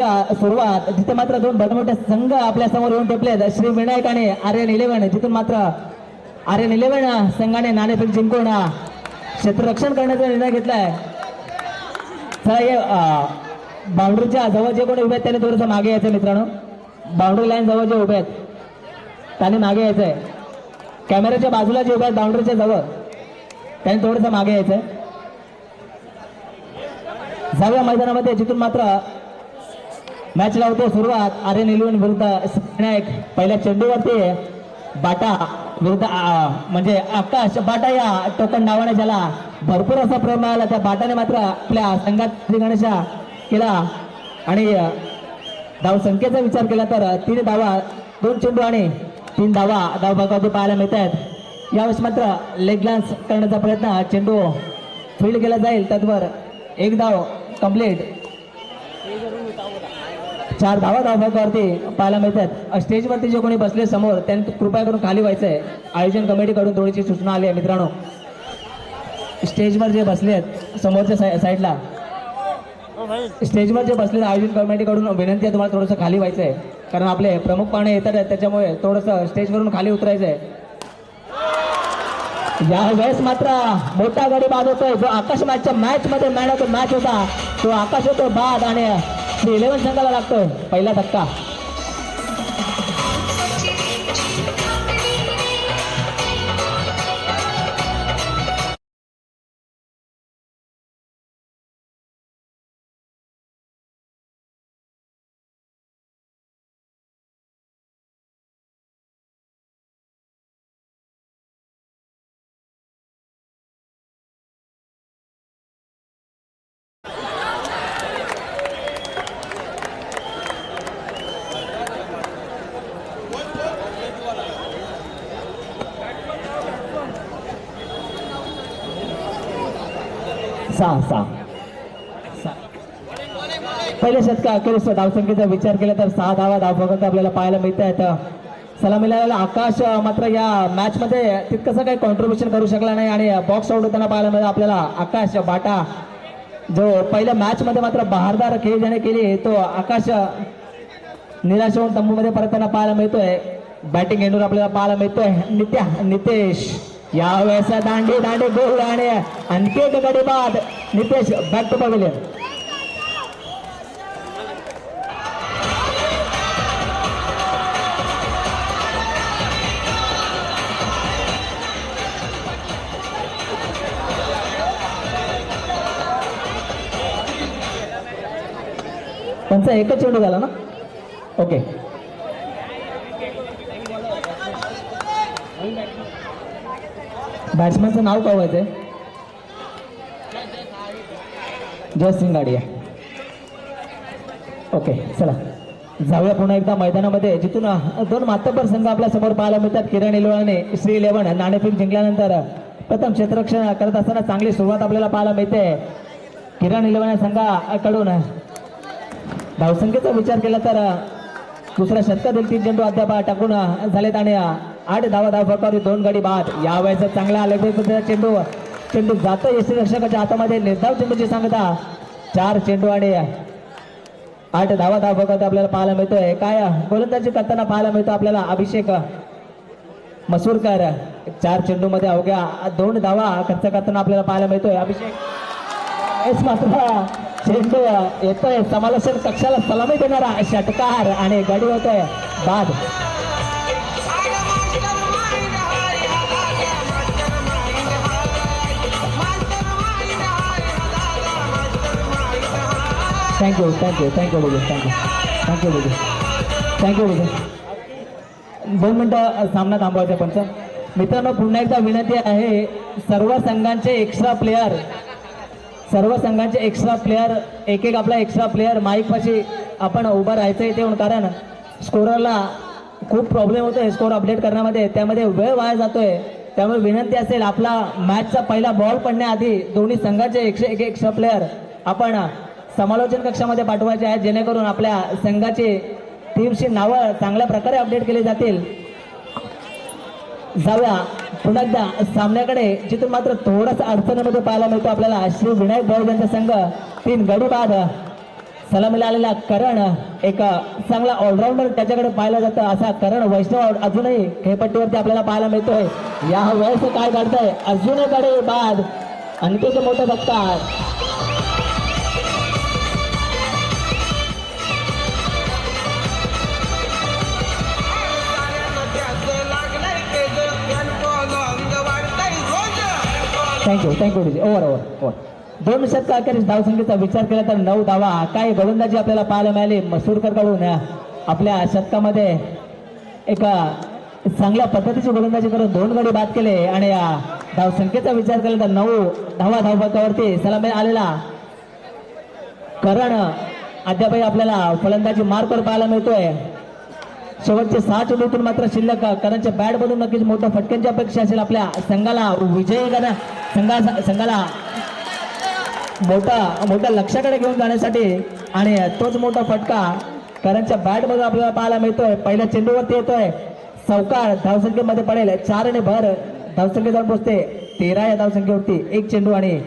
सुरुवात जिथे मात्र दोन मोठे संघ आपल्या समोर येऊन टेपलेत श्री विनायक आणि आर्यन 11 जिथून मात्र आर्यन 11 संघाने नाणेफेक जिंकून क्षेत्ररक्षण करण्याचा निर्णय घेतलाय. बाउंड्रीच्या जवळ जे कोणी उभे आहेत त्यांनी थोडंसं मागे यायचं मित्रांनो. बाउंड्री लाईन जवळ जे उभे आहेत त्यांनी मागे यायचंय. कॅमेऱ्याच्या बाजूला जे उभे आहेत बाउंड्रीच्या जवळ त्यांनी थोडंसं मागे यायचंय. जाऊया मैदानामध्ये जिथून मात्र मॅच लावतो सुरुवात. आर्यन 11 विरुद्ध विनायक. पहिल्या चेंडूवरती बाटा विरुद्ध म्हणजे आकाश बाटा या टोकन नावाने ज्याला भरपूर असा प्रेम मिळाला त्या बाटाने मात्र आपल्या संघात गणेशा केला आणि धाव संख्येचा विचार केला तर 3 धावा 2 चेंडू आणि 3 धावा धावभागावरती पाहायला मिळत आहेत. यावेळेस मात्र लेग लान्स करण्याचा प्रयत्न चेंडू फील्ड केला जाईल. त्याचवर 1 धाव कंप्लीट. 4 धावा धावभागावरती पाहायला मिळतात. स्टेजवरती जे कोणी बसले समोर त्यांनी कृपया करून खाली व्हायचंय. आयोजन कमिटीकडून थोडीशी सूचना आली आहे मित्रांनो. स्टेजवर जे बसले आहेत समोरच्या साईडला स्टेजवर जे बसले आयोजन कमिटीकडून विनंती आहे तुम्हाला थोडंसं खाली व्हायचंय कारण आपले प्रमुख पाहुणे येतात त्याच्यामुळे थोडंसं स्टेजवरून खाली उतरायचंय. यावेळेस मात्र मोठा गडी बाद होतोय. जो आकाश मॅचच्या मॅच मध्ये मॅन ऑफ द मॅच होता तो आकाश होतो बाद आणि 11 संघाला लागतोय पहिला धक्का. पहिल्या षटका अखेरीस धावसंख्येचा विचार केला तर 6 धावा धावभागात आपल्याला पाहायला मिळत आहेत. सलामीला आकाश मात्र या मॅच मध्ये तितकंसं काही कॉन्ट्रीब्युशन करू शकला नाही आणि बॉक्स आउट होताना पाहायला मिळाला आपल्याला आकाश बाटा. जो पहिल्या मॅच मध्ये मात्र बहारदार खेळ ज्याने केली तो आकाश निराश होऊन तंबूमध्ये परतताना पाहायला मिळतोय. बॅटिंग एंडवर आपल्याला पाहायला मिळतोय नितेश. यावेळेस दांडी गोल आणि आणखी एक गडी बाद. Nitesh back to pavilion. त्यांचा एकच चेंडू झाला ना. ओके बॅट्समॅनचं नाव काय व्हायचंय. जयसिंग गाडिया. ओके चला जाऊया पुन्हा एकदा मैदानामध्ये जिथून 2 मातब्बर संघ आपल्या समोर पाहायला मिळतात. किरण 11 श्री 11 नाणेफेक जिंकल्यानंतर प्रथम क्षेत्ररक्षण करत असताना चांगली सुरुवात आपल्याला पाहायला मिळते. किरण 11 संघाकडून धावसंख्येचा विचार केला तर दुसऱ्या षटकातील 3 चेंडू अद्याप टाकून झालेत आणि 8 धावा धावफलकावर 2 गडी बाद. यावेळेस चांगला चेंडू जातो यष्टीरक्षकाच्या हातामध्ये. निर्धाव चेंडूची सांगता 4 चेंडू आणि 8 धावा धावफलकावर आपल्याला पाहायला मिळतोय. काय गोलंदाजी करताना पाहायला मिळतो आपल्याला अभिषेक मसूरकर. 4 चेंडू मध्ये अवघ्या 2 धावा खर्च करताना आपल्याला पाहायला मिळतोय अभिषेक. मात्र चेंडू येतोय समालोचन कक्षाला सलामी देणारा षटकार आणि गडी होतोय बाद. थँक्यू विजय. 2 मिनिटं सामना थांबवायचा पंच. मित्रांनो पुन्हा एकदा विनंती आहे सर्व संघांचे एक्स्ट्रा प्लेयर एक आपला एक्स्ट्रा प्लेयर माईक पाशी आपण उभं राहायचं इथे कारण स्कोररला खूप प्रॉब्लेम होतोय स्कोर अपडेट करण्यामध्ये. त्यामध्ये वेळ वाया जातोय. त्यामुळे विनंती असेल आपला मॅचचा पहिला बॉल पडण्याआधी दोन्ही संघाचे एक एक्स्ट्रा प्लेयर आपण समालोचन कक्षामध्ये पाठवायचे आहेत जेणेकरून आपल्या संघाची टीमची नावं चांगल्या प्रकारे अपडेट केली जातील. जाऊया पुन्हा एकदा सामन्याकडे जिथून मात्र थोडासा अडचणीमध्ये पाहायला मिळतो आपल्याला श्री विनायक भाऊ यांचा संघ 3 गडी बाद. सलामीला आलेला करण एक चांगला ऑलराऊंडर त्याच्याकडे पाहिलं जातं. असा करण वैष्णव अजूनही खेळपट्टीवरती आपल्याला पाहायला मिळतोय. या वेळेस काय काढतंय अर्जुनकडे बाद आणखी मोठं फटका. Thank you DJ. ओव्हर 2 षटक अखेरीस धावसंख्येचा विचार केला तर 9 धावा. काय गोलंदाजी आपल्याला पाहायला मिळाली मसूरकर कडून. आपल्या षटकामध्ये एक चांगल्या पद्धतीची गोलंदाजी करून 2 गडी बाद केले आणि धावसंख्येचा विचार केला तर 9 धावा धावफलकावरती सलामी आलेला करण अद्यापही आपल्याला फलंदाजी मार्कवर पाहायला मिळतोय. शेवटचे 6 चेंडूतून मात्र शिल्लक करणच्या बॅट मधून नक्कीच मोठ्या फटक्यांची अपेक्षा असेल. आपल्या संघाला विजयी संघाला मोठ्या लक्ष्याकडे घेऊन जाण्यासाठी आणि तोच मोठा फटका करणच्या बॅट मधून आपल्याला पाहायला मिळतोय. पहिल्या चेंडूवरती येतोय सावकार धावसंख्येमध्ये पडेल 4 आणि भर धावसंख्ये जाऊन पोहोचते 13 या धावसंख्येवरती. 1 चेंडू आणि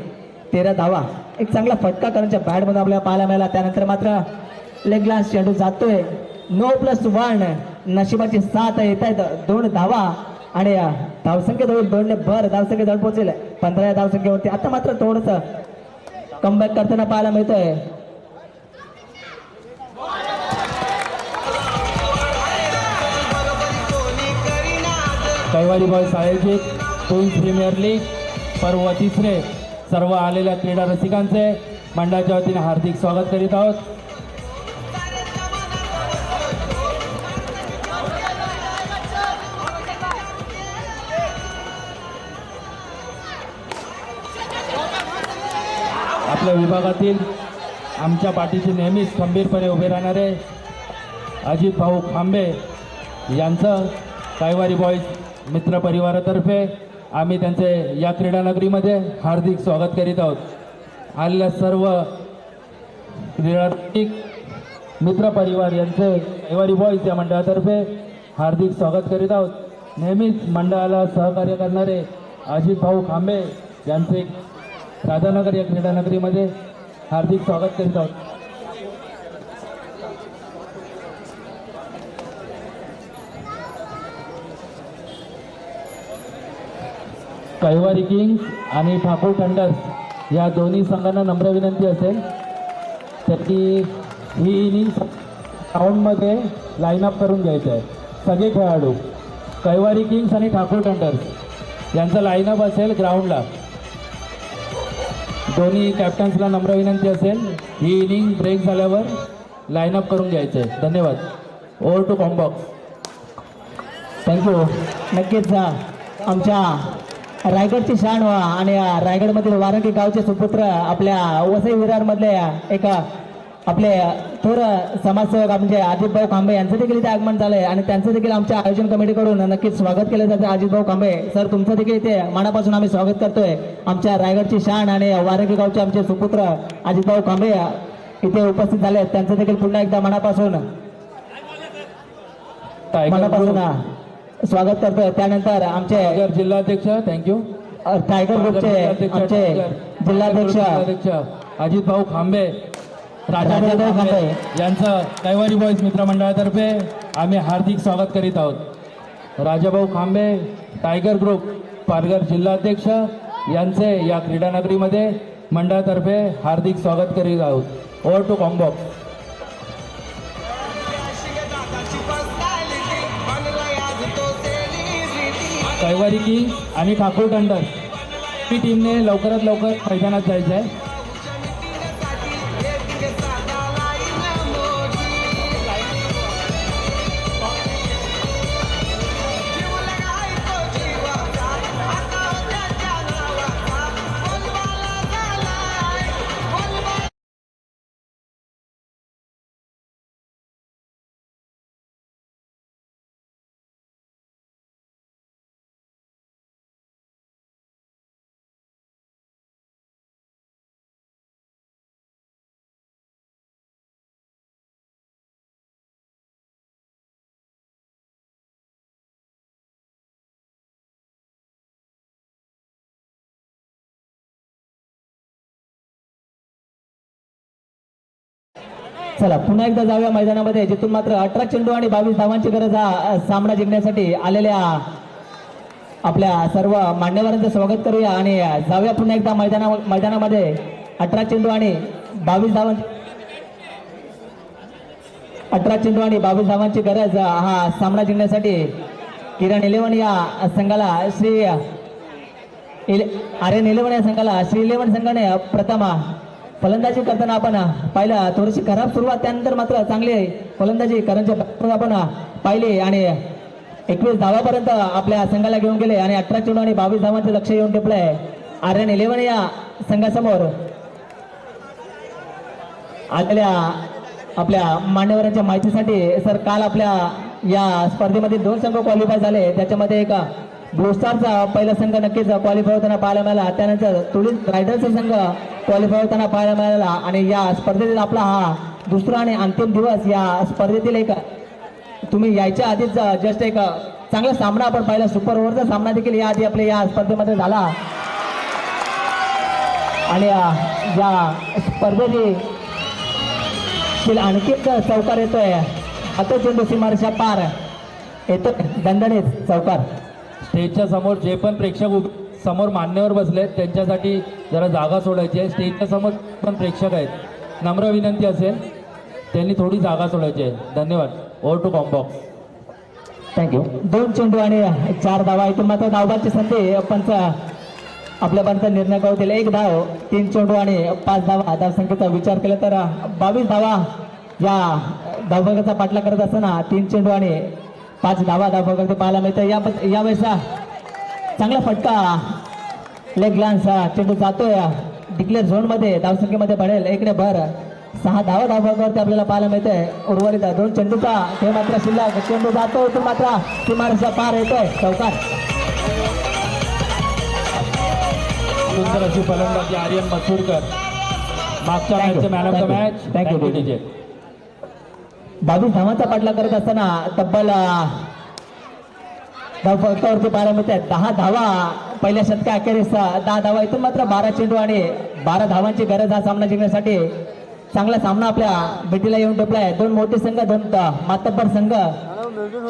13 धावा. एक चांगला फटका करणच्या बॅट मध्ये आपल्याला पाहायला मिळाला. त्यानंतर मात्र लेग ग्लास चेंडू जातोय. 9+1 नशिबाची 7 येत आहेत. 2 धावा आणि धावसंख्येत होईल 2 ने भर धावसंख्येत जाऊन पोहोचेल 15 या धावसंख्येवरती. आता मात्र थोडस कमबॅक करताना पाहायला मिळतोय. कैवारी बॉयज आयोजित क्वीन्स प्रीमियर लीग पर्व 3 सर्व आलेल्या क्रीडा रसिकांचे मंडळाच्या वतीने हार्दिक स्वागत करीत आहोत. आपल्या विभागातील आमच्या पाठीशी नेहमीच खंबीरपणे उभे राहणारे अजित भाऊ खांबे यांचं कैवारी बॉयज मित्र परिवारातर्फे आम्ही त्यांचे या क्रीडानगरीमध्ये हार्दिक स्वागत करीत आहोत. आलेल्या सर्व क्रीडारसिक मित्र परिवार यांचे कैवारी बॉयज या मंडळातर्फे हार्दिक स्वागत करीत आहोत. नेहमीच मंडळाला सहकार्य करणारे अजित भाऊ खांबे यांचे राधानगर या क्रीडानगरीमध्ये हार्दिक स्वागत करीत आहोत. कैवारी किंग्स आणि ठाकूर थंडर्स या दोन्ही संघांना नम्र विनंती असेल तर की ही इनिंग ग्राउंडमध्ये लाईनअप करून घ्यायचं आहे. सगळे खेळाडू कैवारी किंग्स आणि ठाकूर थंडर्स यांचं लाईनअप असेल ग्राउंडला. दोन्ही कॅप्टन्सला नम्र विनंती असेल ही इनिंग ब्रेक झाल्यावर लाईनअप करून घ्यायचं आहे. धन्यवाद. Over to comm box. थँक्यू. नक्कीच आमच्या रायगडची शान व्हा आणि रायगडमधील वारंगी गावचे सुपुत्र आपल्या वसई विरारमधले एक आपले थोर समाजसेवक म्हणजे अजितभाऊ खांबे यांचं देखील इथे आगमन झालंय आणि त्यांचं देखील आमच्या आयोजन कमिटीकडून नक्कीच स्वागत केलं जातं. अजितभाऊ खांबे सर तुमचं देखील इथे मनापासून आम्ही स्वागत करतोय. आमच्या रायगडची शान आणि वारंगी गावचे आमचे सुपुत्र अजितभाऊ खांबे इथे उपस्थित झाले. त्यांचं देखील पुन्हा एकदा मनापासून स्वागत करतोय. त्यानंतर आमचे जिल्हाध्यक्ष थँक्यू टायगर ग्रुपचे आमचे जिल्हाध्यक्ष अजित भाऊ खांबे राजाभाऊ खांबे यांचं कैवारी बॉयज मित्रमंडळातर्फे आम्ही हार्दिक स्वागत करीत आहोत. राजाभाऊ खांबे टायगर ग्रुप पालघर जिल्हाध्यक्ष यांचे या क्रीडानगरीमध्ये मंडळातर्फे हार्दिक स्वागत करीत आहोत. Over to comm box. Kaivari Kings आणि ठाकूर थंडर्स ही टीमने लवकरात लवकर मैदानात जायचं आहे. चला पुन्हा एकदा जाऊया मैदानामध्ये, जिथून मात्र 18 चेंडू आणि 22 धावांची गरज हा सामना जिंकण्यासाठी आलेल्या आपल्या सर्व मान्यवरांचं स्वागत करूया आणि जाऊया पुन्हा एकदा मैदानामध्ये 18 चेंडू आणि 22 धावांची गरज हा सामना जिंकण्यासाठी किरण 11 या संघाला आर्यन 11 या संघाला श्री 11 संघाने प्रथम फलंदाजी करताना आपण पाहिलं, थोडीशी खराब सुरुवात, त्यानंतर मात्र चांगली फलंदाजी करण्याचे आपण पाहिले आणि 21 धावापर्यंत आपल्या संघाला घेऊन गेले आणि 18 चेंडू आणि 22 धावांचे लक्ष येऊन टिपलंय आर्यन 11 या संघासमोर आलेल्या आपल्या मान्यवरांच्या माहितीसाठी. सर, काल आपल्या या स्पर्धेमध्ये 2 संघ क्वालिफाय झाले, त्याच्यामध्ये एक ब्लू स्टारचा पहिला संघ नक्कीच क्वालिफाय होताना पाहायला मिळाला, त्यानंतर तुळीत रायडरचा संघ क्वालिफाय होताना पाहायला मिळाला आणि या स्पर्धेतील आपला हा दुसरा आणि अंतिम दिवस. या स्पर्धेतील एक तुम्ही यायच्या आधीच जस्ट एक चांगला सामना आपण पाहिला, सुपर ओव्हरचा सामना देखील या आधी आपल्या या स्पर्धेमध्ये झाला आणि या स्पर्धेतील आणखी एक चौकार येतोय, आता चेंडू सीमारेषा पार येतोय, दणदणीत चौकार. स्टेजच्या समोर जे पण प्रेक्षक समोर मान्यवर बसलेत त्यांच्यासाठी जरा जागा सोडायची आहे. स्टेजच्या समोर पण प्रेक्षक आहेत, नम्र विनंती असेल त्यांनी थोडी जागा सोडायची आहे. धन्यवाद. Over to comm box. थँक्यू. 2 चेंडू आणि 4 धावा, इथून मात्र धावबाची संधी पंच आपल्यापर्यंत निर्णय कळवतील. 1 धाव, 3 चेंडू आणि 5 धावा. धावसंख्येचा विचार केला तर 22 धावा या धावफलकाचा पाठलाग करत असताना 3 चेंडू आणि 5 धावा धावफलकाचे पाहायला मिळतं. यावेळेस चांगला फटका लेग ग्लान्स चेंडू जातोय डिक्लेअर झोनमध्ये, धावसंख्येमध्ये पडेल 1 6 धावा धावफलकावरती आपल्याला पाहायला मिळतंय. उर्वरित 2 चेंडूचा खेळ मात्र शिल्लक, चेंडू जातो तो मात्र सीमारेषा पार येतोय, चौकार. सुंदर अशी फलंदाजी आर्यन मसूरकर, मागच्या मॅचचे man of the match. Thank you DJ. 22 धावांचा पाठलाग करत असताना तब्बल धावफलकावरती पाहायला मिळतात 10 धावा पहिल्या षटका अखेरीस 10 धावा, इथून मात्र 12 चेंडू आणि 12 धावांची गरज हा सामना जिंकण्यासाठी. चांगला सामना आपल्या भेटीला येऊन टोपलाय. 2 मोठे संघ, 2 मातब्बर संघ,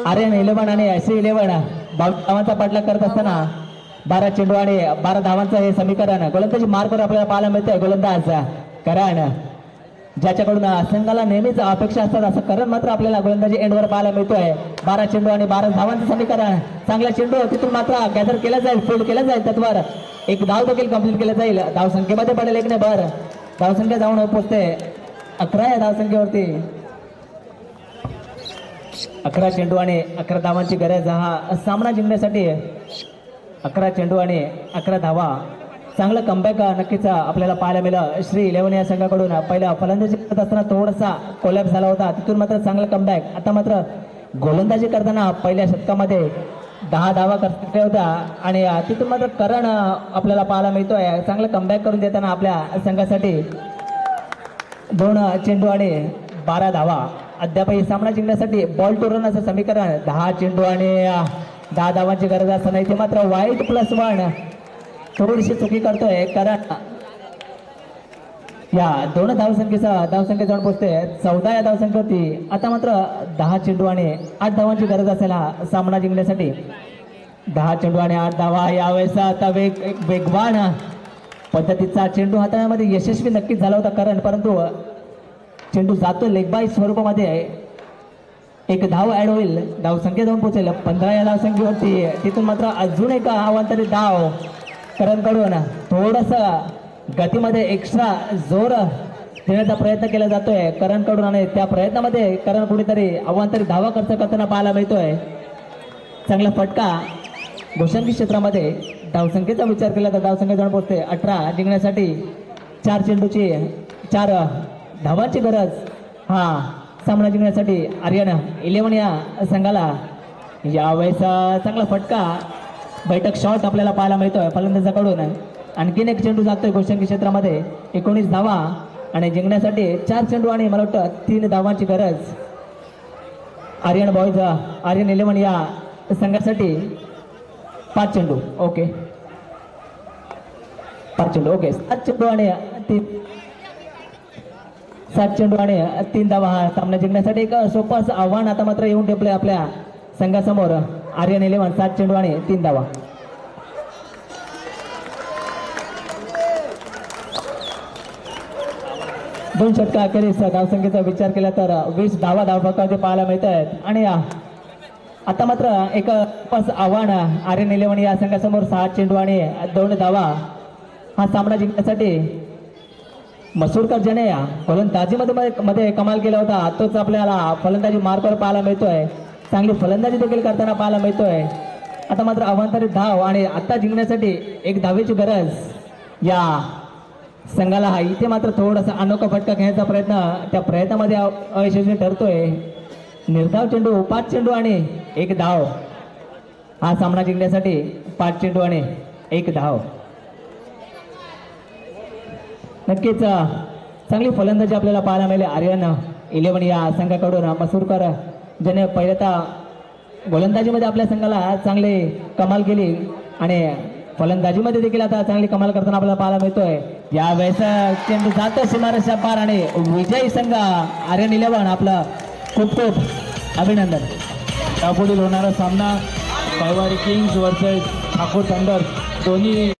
आर्यन 11 आणि श्री 11. 22 धावांचा पाठलाग करत असताना 12 चेंडू आणि 12 धावांचं हे समीकरण गोलंदाजी मार्कवर आपल्याला पाहायला मिळतंय. गोलंदाज करण, ज्याच्याकडून संघाला नेहमीच अपेक्षा असतात असं करण मात्र आपल्याला गोलंदाजी एंडवर पाहायला मिळतोय. 12 चेंडू आणि 12 धावांचं समीकरण. चांगला चेंडू तिथून मात्र गॅदर केला जाईल, फील्ड केला जाईल, त्यावर 1 धाव देखील कंप्लीट केलं जाईल. धावसंख्येमध्ये पडेल 1 धावसंख्या जाऊन पोहोचते 11 या धावसंख्येवरती. 11 चेंडू आणि 11 धावांची गरज हा सामना जिंकण्यासाठी. 11 चेंडू आणि 11 धावा. चांगलं कमबॅक नक्कीच आपल्याला पाहायला मिळालं. श्री 11 या संघाकडून पहिला फलंदाजी करत असताना थोडासा कोलॅप्स झाला होता, तिथून मात्र चांगलं कमबॅक. आता मात्र गोलंदाजी करताना पहिल्या षटकामध्ये 10 धावा करत होत्या आणि तिथून मात्र करण आपल्याला पाहायला मिळतोय. चांगलं कमबॅक करून देताना आपल्या संघासाठी 2 चेंडू आणि 12 धावा. अद्यापही सामना जिंकण्यासाठी बॉल टू रन असं समीकरण. 10 चेंडू आणि 10 धावांची गरज असताना इथे मात्र वाईट +1 थोडीशी चुकी करतोय, कारण या 2 धावसंख्या जाऊन पोहोचते 14 या धावसंख्येवरती. आता मात्र 10 चेंडू आणि 8 धावांची गरज असेल हा सामना जिंकण्यासाठी. 10 चेंडू आणि 8 धावा. यावेळेस आता वेगवान पद्धतीचा चेंडू हाताळण्यामध्ये यशस्वी नक्कीच झाला होता कारण, परंतु चेंडू जातो लेगबाय स्वरूपामध्ये. 1 धाव ऍड होईल, धावसंख्या जाऊन पोहोचेल 15 या धावसंख्येवरती. तिथून मात्र अजून एक अवांतरित धाव करणकडून. थोडंसं गतीमध्ये एक्स्ट्रा जोर देण्याचा प्रयत्न केला जातोय करणकडून आणि त्या प्रयत्नामध्ये करण कुठेतरी अवांतरित धावा खर्च करताना पाहायला मिळतोय. चांगला फटका गोशांकी क्षेत्रामध्ये. धावसंख्येचा विचार केला तर धावसंख्या जाऊन पोहोचते 18 जिंकण्यासाठी. 4 चेंडूची 4 धावांची गरज हा सामना जिंकण्यासाठी आर्यन 11 या संघाला. यावेळेस चांगला फटका बैठक शॉट आपल्याला पाहायला मिळतोय फलंदाजाकडून. आणखीन 1 चेंडू जातोय गोशांकी क्षेत्रामध्ये. 19 धावा आणि जिंकण्यासाठी 4 चेंडू आणि मला वाटतं 3 धावांची गरज आर्यन 11 या संघासाठी. 5 चेंडू ओके, 5 चेंडू ओके, 7 चेंडू आणि 3 7 चेंडू आणि 3 धावा हा सामना जिंकण्यासाठी एक सोपं असं आव्हान आता मात्र येऊन ठेपलंय आपल्या संघासमोर. आर्यन 11 7 चेंडू आणि 3 धावा. दोन षटका अखेरीस धावसंख्येचा विचार केला तर 20 धावा धावफलकावरती पाहायला मिळत आहेत. आणि आता मात्र एक पास आव्हान आर्यन 11 या संघासमोर 6 चेंडू आणि 2 धावा हा सामना जिंकण्यासाठी. मसूरकर ज्याने फलंदाजीमध्ये कमाल केला होता तोच आपल्याला फलंदाजी मार्कवर पाहायला मिळतोय. चांगली फलंदाजी देखील करताना पाहायला मिळतोय. आता मात्र अवांतरित धाव आणि आता जिंकण्यासाठी एक धावेची गरज या संघाला हा. इथे मात्र थोडासा अनोखा फटका खेळण्याचा प्रयत्न त्या प्रयत्नामध्ये अयशस्वी ठरतोय. निर्धाव चेंडू 5 चेंडू आणि 1 धाव हा सामना जिंकण्यासाठी. 5 चेंडू आणि 1 धाव. नक्कीच चांगली फलंदाजी आपल्याला पाहायला मिळाली आर्यन 11 या संघाकडून. मसूरकर ज्याने पहिल्यांदा गोलंदाजीमध्ये आपल्या संघाला चांगली कमाल केली आणि फलंदाजीमध्ये देखील आता चांगली कमाल करताना आपल्याला पाहायला मिळतोय. यावेळेस चेंडू जातो सीमारेषा पार आणि विजयी संघ आर्यन 11 आपलं खूप खूप अभिनंदन. यापुढील होणारा सामना कैवारी किंग्स वर्सेस ठाकूर थंडर दोन्ही